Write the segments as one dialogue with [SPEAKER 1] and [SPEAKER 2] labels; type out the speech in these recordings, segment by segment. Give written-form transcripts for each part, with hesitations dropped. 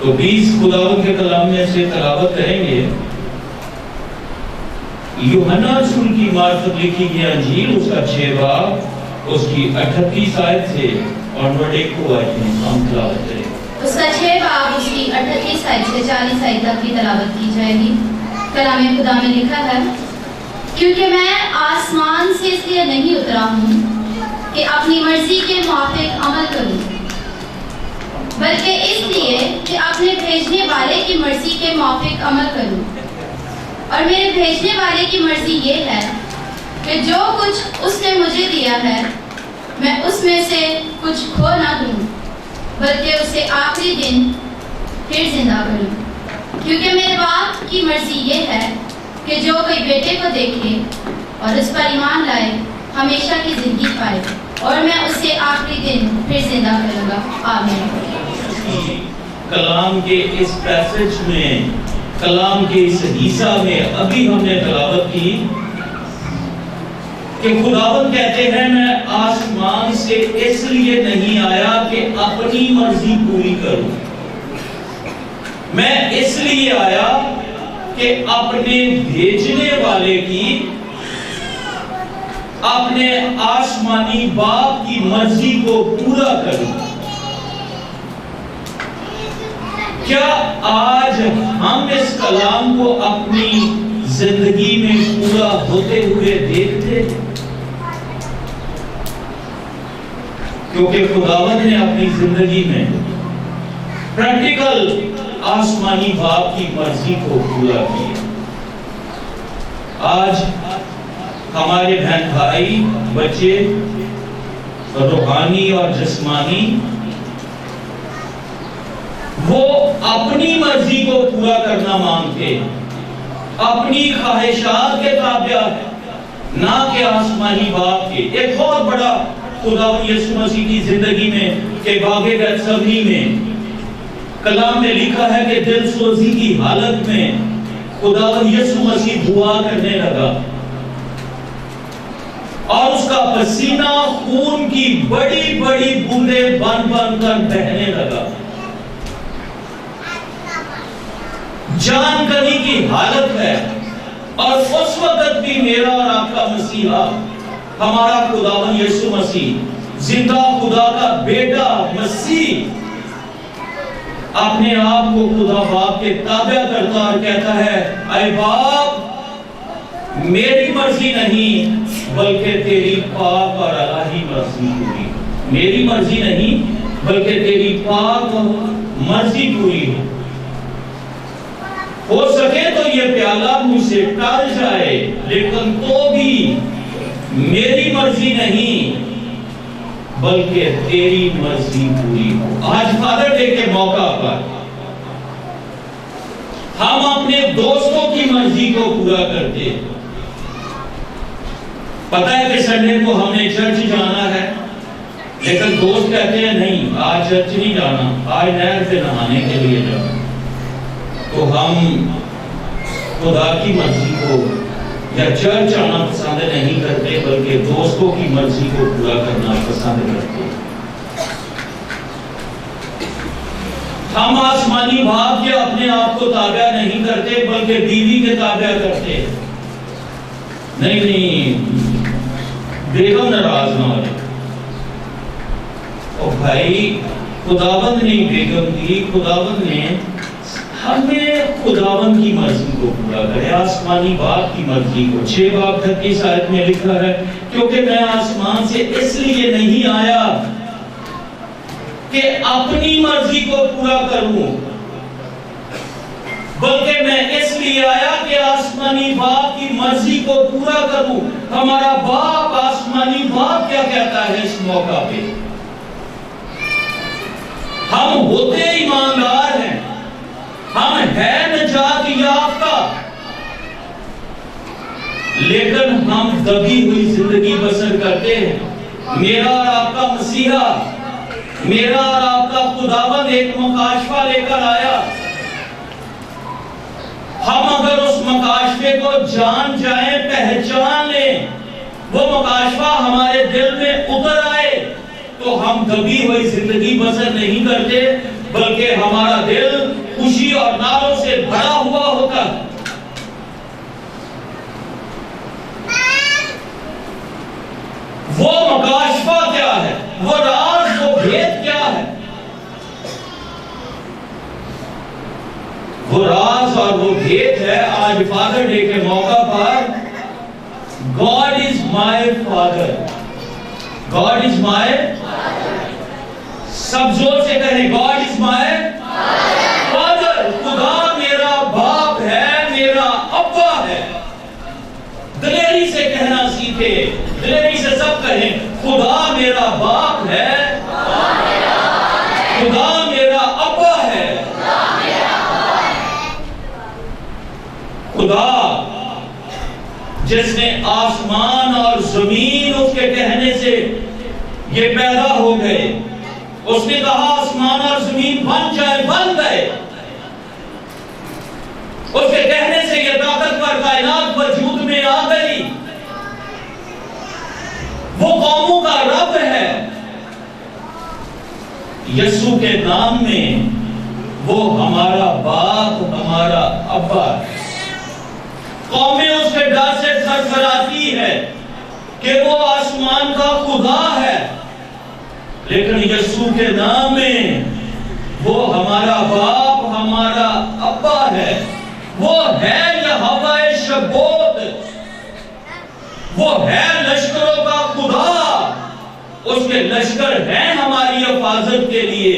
[SPEAKER 1] تو 20 خداوند کے کلام میں سے تلاوت کریں گے۔ یوحنا رسول کی معرفت لکھی گئی انجیل، اس کا 6 باب، اس کی 38 آیت سے اور 1 کو آیت میں ہم تلاوت کریں گے۔
[SPEAKER 2] اس کا 6 باب، اس کی 38 آیت سے 40 آیت تک کی تلاوت کی جائے گی۔ کلام خدا میں لکھا ہے، کیونکہ میں آسمان سے اس لیے نہیں اترا ہوں کہ اپنی مرضی کے موافق عمل کروں، بلکہ اس لیے کہ اپنے بھیجنے والے کی مرضی کے موافق عمل کروں۔ اور میرے بھیجنے والے کی مرضی یہ ہے کہ جو کچھ اس نے مجھے دیا ہے میں اس میں سے کچھ کھو نہ دوں، بلکہ اسے آخری دن پھر زندہ کروں۔ کیونکہ میرے باپ کی مرضی یہ ہے کہ جو کوئی بیٹے کو دیکھے اور اس پر ایمان لائے ہمیشہ کی زندگی پائے، اور میں اسے آخری دن پھر زندہ کروں گا۔ آمین۔
[SPEAKER 1] کلام کے اس پیسج میں، کلام کے اس حصہ میں ابھی ہم نے تلاوت کی کہ خداوند کہتے ہیں میں آسمان سے اس لیے نہیں آیا کہ اپنی مرضی پوری کروں، میں اس لیے آیا کہ اپنے بھیجنے والے کی، اپنے آسمانی باپ کی مرضی کو پورا کروں۔ کیا آج ہم اس کلام کو اپنی زندگی میں پورا ہوتے ہوئے دیکھتے ہیں؟ کیونکہ خداوند نے اپنی زندگی میں پریکٹیکل آسمانی باپ کی مرضی کو پورا کیا۔ آج ہمارے بہن بھائی، بچے روحانی اور جسمانی، وہ اپنی مرضی کو پورا کرنا مانگتے، اپنی خواہشات کے تابع، نہ کہ آسمانی باپ کے۔ ایک بہت بڑا خداوند یسوع مسیح کی زندگی میں کہ باغ گیتسمنی میں کلام میں لکھا ہے کہ دل سوزی کی حالت میں خداوند یسوع مسیح دعا کرنے لگا اور اس کا پسینہ خون کی بڑی بڑی بوندیں بن بن کر بہنے لگا۔ جان کنی کی حالت ہے، اور اس وقت بھی میرا اور آپ کا مسیحا، ہمارا خداوند یسوع مسیح، زندہ خدا کا بیٹا مسیح، اپنے آپ کو خدا باپ کے تابع کرتا اور کہتا ہے، اے باپ، میری مرضی نہیں بلکہ تیری پاک اور الہی مرضی پوری ہو۔ میری مرضی نہیں بلکہ تیری پاک اور مرضی پوری ہو سکے تو یہ پیالہ مجھ سے ٹل جائے، لیکن تو بھی میری مرضی نہیں بلکہ تیری مرضی پوری ہو۔ آج فادر ڈے کے موقع پر ہم اپنے دوستوں کی مرضی کو پورا کرتے ہیں۔ پتہ ہے کہ سنڈے کو ہم نے چرچ جانا ہے، لیکن دوست کہتے ہیں نہیں، آج چرچ نہیں جانا، آج نہر سے نہانے کے لیے جانا۔ تو ہم خدا کی مرضی کو یا چرچ آنا پسند نہیں کرتے، بلکہ دوستوں کی مرضی کو پورا کرنا پسند کرتے۔ ہم آسمانی باپ کے اپنے آپ کو تابع نہیں کرتے، بلکہ بیوی کے تابع کرتے۔ نہیں، بیگم ناراض نہ ہو جائے۔ اور بھائی، خداوند نے بیگم دی، خداوند نے ہمیں خداوند کی مرضی کو پورا کرے، آسمانی باپ کی مرضی کو۔ 6 باب 38 آیت میں لکھا ہے، کیونکہ میں آسمان سے اس لیے نہیں آیا کہ اپنی مرضی کو پورا کروں، بلکہ میں اس لیے آیا کہ آسمانی باپ کی مرضی کو پورا کروں۔ ہمارا باپ، آسمانی باپ کیا کہتا ہے اس موقع پہ؟ ہم ہوتے ایماندار ہیں، ہم ہیں نجات یافتہ، لیکن ہم دبی ہوئی زندگی بسر کرتے ہیں۔ میرا اور آپ کا مسیحا، میرا اور آپ کا خداوند ایک مکاشفہ لے کر آیا۔ ہم اگر اس مکاشفے کو جان جائیں، پہچان لیں، وہ مکاشفہ ہمارے دل میں اتر آئے، تو ہم دبی ہوئی زندگی بسر نہیں کرتے، بلکہ ہمارا دل اور نالوں سے بھرا ہوا ہوتا ہے۔ وہ مکاشفہ کیا ہے، وہ راز، وہ بھید کیا ہے؟ وہ راز اور وہ بھید ہے آج فادر ڈے کے موقع پر God is my father. God is my سب زور سے کہیں God is my father. خدا میرا باپ ہے، میرا ابا ہے۔ دلیری سے کہنا سیکھے، دلیری سے سب کہیں خدا میرا باپ ہے، خدا میرا ابا ہے۔ خدا جس نے آسمان اور زمین اس کے کہنے سے یہ پیدا ہو گئے، اس نے کہا آسمان اور زمین بن جائے، بن گئے۔ اس کے کہنے سے یہ طاقتور کائنات وجود میں آ گئی۔ وہ قوموں کا رب ہے۔ یسوع کے نام میں وہ ہمارا باپ، ہمارا ابا ہے۔ قومیں اس کے ڈر سے سرفراتی ہے کہ وہ آسمان کا خدا ہے، لیکن یسوع کے نام میں وہ ہمارا باپ، ہمارا ابا ہے۔ وہ ہے یہوہ شبوت، وہ ہے لشکروں کا خدا۔ اس کے لشکر ہیں ہماری حفاظت کے لیے،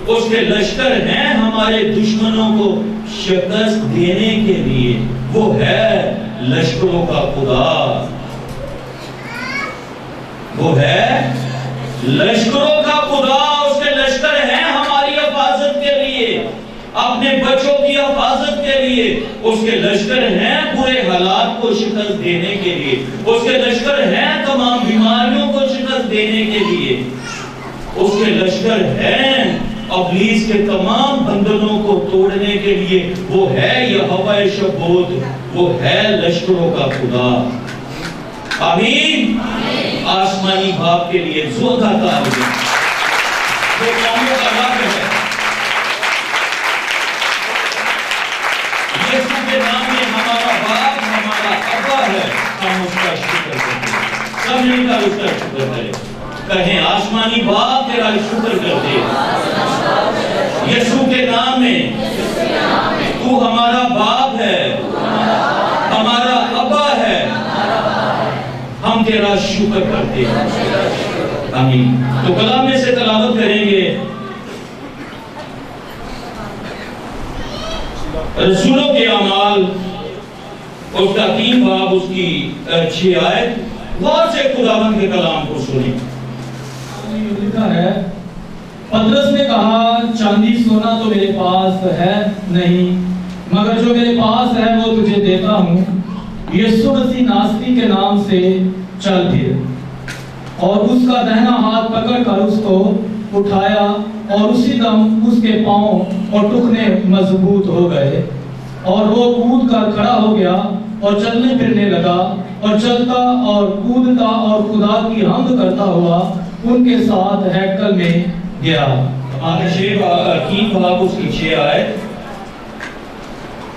[SPEAKER 1] اس کے لشکر ہیں ہمارے دشمنوں کو شکست دینے کے لیے۔ وہ ہے لشکروں کا خدا، وہ ہے لشکروں کا خدا۔ اس کے لشکر ہیں ہماری حفاظت کے لیے، اپنے بچوں کی حفاظت کے لیے۔ اس کے لشکر ہیں برے حالات کو شکست دینے کے لیے، اس کے لشکر ہیں تمام بیماریوں کو شکست دینے کے لیے، اس کے لشکر ہیں ابلیس کے تمام بندنوں کو توڑنے کے لیے۔ وہ ہے یہوہ شبوت، وہ ہے لشکروں کا خدا۔ آمین۔ آسمانی باپ کے لیے زوردار تعریف۔ وہ قوموں کا رب ہے۔ یسوع کے نام میں ہمارا باپ، ہمارا ابا ہے۔ ہم اس کا شکر کرتے ہیں۔ سب مل کر اس کا شکر کریں، کہیں آسمانی باپ تیرا شکر کرتے ہیں۔ یسوع کے نام میں تو ہمارا باپ ہے، ہمارا ابا ہے، ہم تیرا شکر کرتے ہیں۔ آمین۔ تو کلام میں سے تلاوت کریں گے رسولوں کے اعمال اس کا 3 باب، اس کی 6 آیت۔ غور سے خداوند کے کلام کو سنیں۔
[SPEAKER 3] لکھا ہے، پترس نے کہا چاندی سونا تو میرے پاس ہے نہیں، مگر جو میرے پاس ہے وہ تجھے دیتا ہوں۔ یسوع مسیح ناصری کے نام سے چل پھر۔ اور اس کا دہنا ہاتھ پکڑ کر اس کو اٹھایا، اور اسی دم اس کے پاؤں اور ٹخنے مضبوط ہو گئے، اور وہ کود کر کھڑا ہو گیا اور چلنے پھرنے لگا، اور چلتا اور کودتا اور خدا کی حمد کرتا ہوا ان کے ساتھ ہیکل میں گیا۔
[SPEAKER 1] ہمارے 3 باب اس کی 6 آیت۔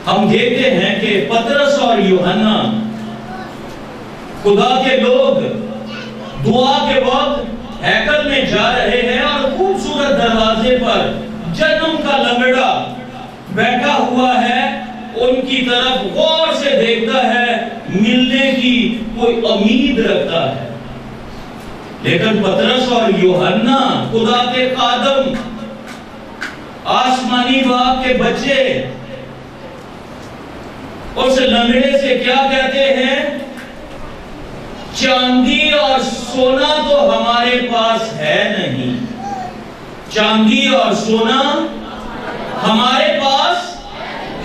[SPEAKER 1] ہم دیکھتے ہیں کہ پترس اور یوحنا خدا کے لوگ دعا کے وقت ہیکل میں جا رہے ہیں، اور خوبصورت دروازے پر جنم کا لنگڑا بیٹھا ہوا ہے، ان کی طرف غور سے دیکھتا ہے، ملنے کی کوئی امید رکھتا ہے۔ لیکن پترس اور یوحنا خدا کے خادم، آسمانی باپ کے بچے، اس لنگڑے سے کیا کہتے ہیں؟ چاندی اور سونا تو ہمارے پاس ہے نہیں، چاندی اور سونا ہمارے پاس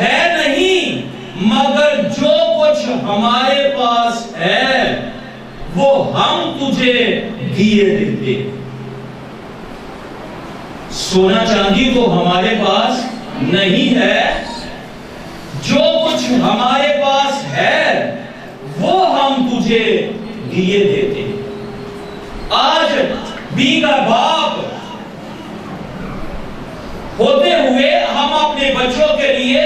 [SPEAKER 1] ہے نہیں، مگر جو کچھ ہمارے پاس ہے وہ ہم تجھے دیے دیتے۔ سونا چاندی تو ہمارے پاس نہیں ہے، جو کچھ ہمارے پاس ہے وہ ہم تجھے دیے دیتے۔ آج بھی کا باپ ہوتے ہوئے ہم اپنے بچوں کے لیے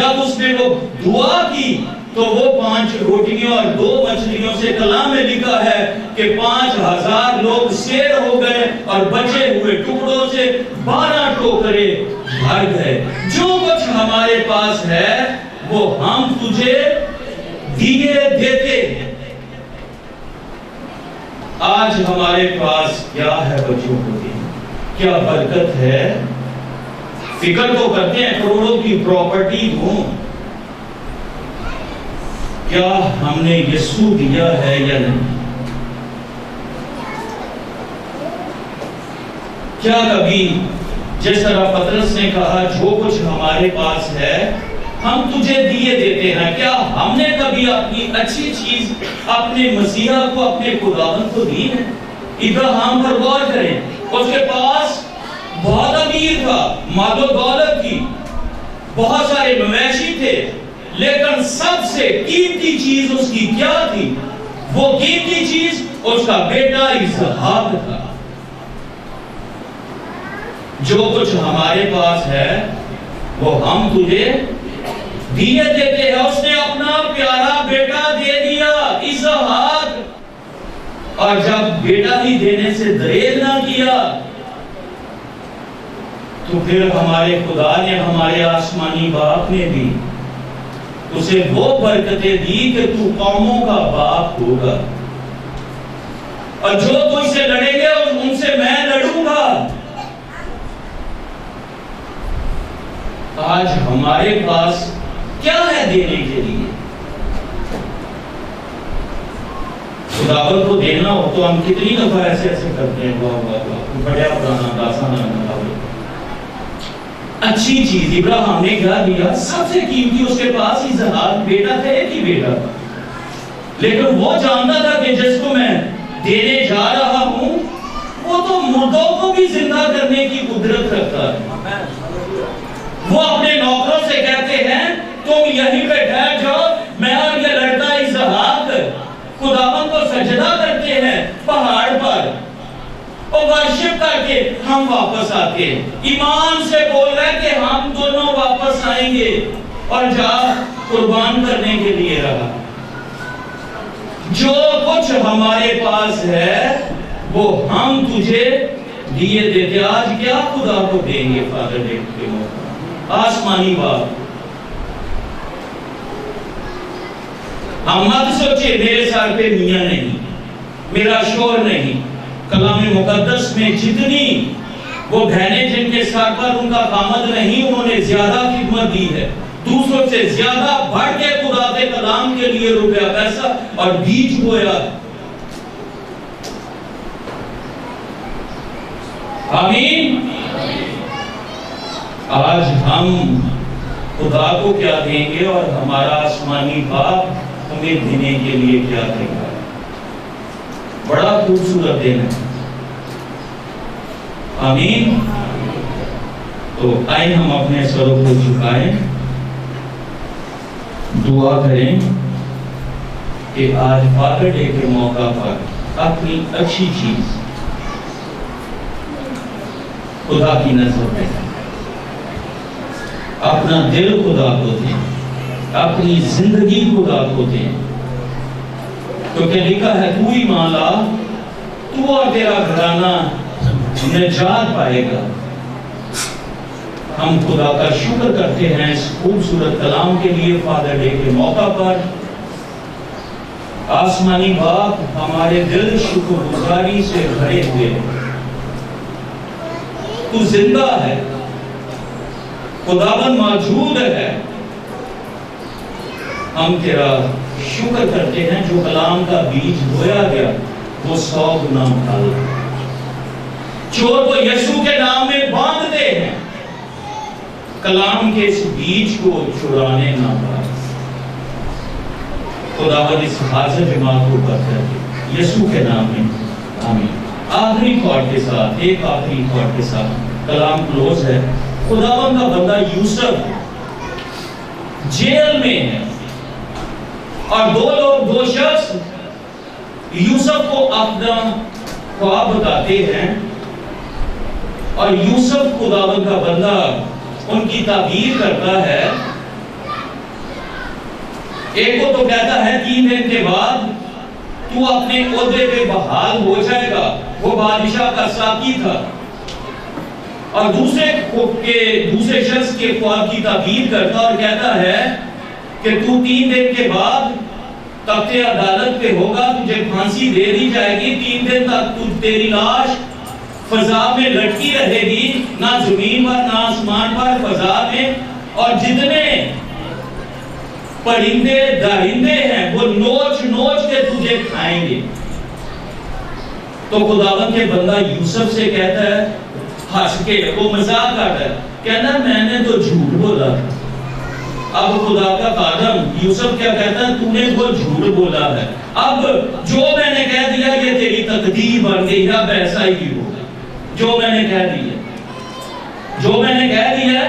[SPEAKER 1] جب اس نے وہ دعا کی تو وہ 5 روٹیوں اور 2 مچھلیوں سے کلام میں لکھا ہے کہ 5000 لوگ سیر ہو گئے اور بچے ہوئے ٹکڑوں سے 12 ٹوکرے بھر گئے۔ جو کچھ ہمارے پاس ہے وہ ہم تجھے دیے دیتے ہیں۔ آج ہمارے پاس کیا ہے بچوں کو دیں؟ کیا برکت ہے؟ فکر تو کرتے ہیں کروڑوں کی پراپرٹی ہوں، کیا ہم نے یسوع دیا ہے یا نہیں؟ کیا کبھی جس طرح پطرس نے کہا جو کچھ ہمارے پاس ہے ہم تجھے دیے دیتے ہیں، کیا ہم نے کبھی اپنی اچھی چیز اپنے مسیحا کو، اپنے خداوند کو دی ہے؟ ابراہیم پر غور کریں، اس کے پاس بہت امیر تھا، مال و دولت تھی، بہت سارے مویشی تھے، لیکن سب سے قیمتی چیز اس کی کیا تھی؟ وہ قیمتی چیز اس کا بیٹا اسحاق تھا۔ جو کچھ ہمارے پاس ہے وہ ہم تجھے دیے دیتے ہیں۔ اس نے اپنا پیارا بیٹا دے دیا اسحاق، اور جب بیٹا ہی دینے سے دریغ نہ کیا تو پھر ہمارے خدا نے، ہمارے آسمانی باپ نے بھی اسے وہ برکتیں دی کہ تو قوموں کا باپ ہوگا، اور جو تجھ سے لڑیں گے ان سے میں لڑوں گا۔ آج ہمارے پاس کیا ہے دینے کے لیے؟ خداوند کو دینا ہو تو ہم کتنی دفعہ ایسے کرتے ہیں، واہ واہ واہ، بڑا پرانا داستان ہے۔ اچھی چیز ابراہیم نے کیا دیا؟ سب سے قیمتی اس کے پاس اسحاق بیٹا تھا، ایک ہی بیٹا تھا، لیکن وہ جانتا تھا کہ جس کو میں دینے جا رہا ہوں وہ تو مردوں کو بھی زندہ کرنے کی قدرت رکھتا ہے۔ وہ اپنے نوکروں سے کہتے ہیں تم یہیں پہ ٹھہر جاؤ، میں اور یہ لڑکا اسحاق خداوند کو سجدہ کرتے ہیں پہاڑ پر، اور ورشپ کر کے ہم واپس آتے ہیں۔ ایمان سے بول رہے کہ ہم دونوں واپس آئیں گے، اور جا قربان کرنے کے لیے رہا۔ جو کچھ ہمارے پاس ہے وہ ہم تجھے دیے دیتے۔ آج کیا خدا کو دیں گے؟ فادر ڈے کے موقع آسمانی باپ، ہم مت سوچے میرے سر پہ میاں نہیں، میرا شور نہیں۔ کلام مقدس میں جتنی وہ بہنیں جن کے سر پر ان کا خامد نہیں، انہوں نے زیادہ خدمت دی ہے، دوسروں سے زیادہ بڑھ کے خدا کے کلام کے لیے روپیہ پیسہ اور بیج بویا۔ آمین۔ آج ہم خدا کو کیا دیں گے اور ہمارا آسمانی باپ ہمیں دینے کے لیے کیا دے گا؟ بڑا خوبصورت دن ہے۔ آمین۔ تو آئیں ہم اپنے سروں کو جھکائیں، دعا کریں کہ آج فادر ڈے کے موقع پر اپنی اچھی چیز خدا کی نظر میں، اپنا دل خدا کو دیں، اپنی زندگی خدا کو دیں، کیونکہ لکھا ہے تو ہی مالا، تو اور تیرا گھرانہ نجات پائے گا۔ ہم خدا کا شکر کرتے ہیں اس خوبصورت کلام کے لیے فادر ڈے کے موقع پر۔ آسمانی باپ، ہمارے دل شکر گزاری سے بھرے ہوئے ہیں، تو زندہ ہے، خداوند موجود ہے۔ ہم تیرا شکر کرتے ہیں جو کلام کا بیج بویا گیا وہ 100 گنا پھل، چور کو یسوع کے نام میں باندھتے ہیں، کلام کے اس بیج کو چھڑانے نہ پائے۔ خداوند اس حاضر جماعت کو برکت دے یسوع کے نام میں، آمین۔ آخری تھاٹ کے ساتھ، ایک آخری تھاٹ کے ساتھ کلام کلوز ہے۔ خداوند کا بندہ یوسف جیل میں ہے، اور دو شخص یوسف کو اپنا خواب بتاتے ہیں، اور یوسف خداوند کا بندہ ان کی تعبیر کرتا ہے ایک کو تو کہتا ہے 3 دن کے بعد تو اپنے عہدے پہ بحال ہو جائے گا، وہ بادشاہ کا ساقی تھا، اور دوسرے شخص کے خواب کی تعبیر کرتا اور کہتا ہے کہ تو 3 دن کے بعد تخت عدالت پہ ہوگا، تجھے پھانسی دے دی جائے گی، 3 دن تک تیری لاش فضا میں لٹکی رہے گی، نہ زمین پر نہ آسمان پر، فضا میں، اور جتنے پرندے درندے ہیں وہ نوچ نوچ کے تجھے کھائیں گے۔ تو خداوند کے بندہ یوسف سے کہتا ہے، ہنس کے، وہ مذاق کرتا ہے، کہنا میں نے تو جھوٹ بولا تھا۔ اب خدا کا خادم یوسف کیا کہتا ہے، تو نے وہ جھوٹ بولا ہے، اب جو میں نے کہہ دیا یہ تیری تقدیر بن گئی، اب ایسا ہی ہوگا، جو میں نے کہہ دیا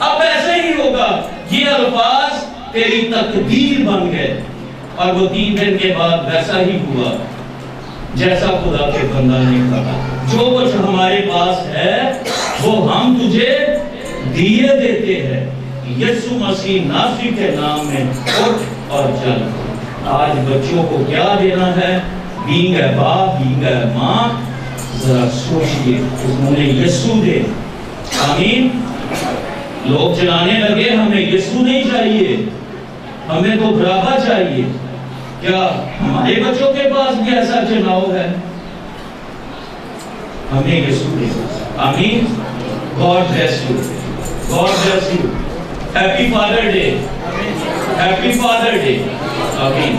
[SPEAKER 1] اب ایسا ہی ہوگا، یہ الفاظ تیری تقدیر بن گئے۔ اور وہ 3 دن کے بعد ویسا ہی ہوا جیسا خدا کے بندہ نے کہا۔ جو کچھ ہمارے پاس ہے وہ ہم تجھے دیے دیتے ہیں، یسوع مسیح ناصری کے نام میں اٹھ اور چل۔ آج بچوں کو کیا دینا ہے؟ بینگ اے باپ، بینگ اے ماں، ذرا سوچئے، انہوں نے یسوع دے۔ آمین۔ لوگ چلانے لگے ہمیں یسوع نہیں چاہیے، ہمیں تو برابا چاہیے۔ کیا ہمارے بچوں کے پاس بھی ایسا چناؤ ہے؟ ہمیں یسوع دے۔ آمین۔ God bless you. God bless you. Happy Father Day. Happy Father Day. آمین۔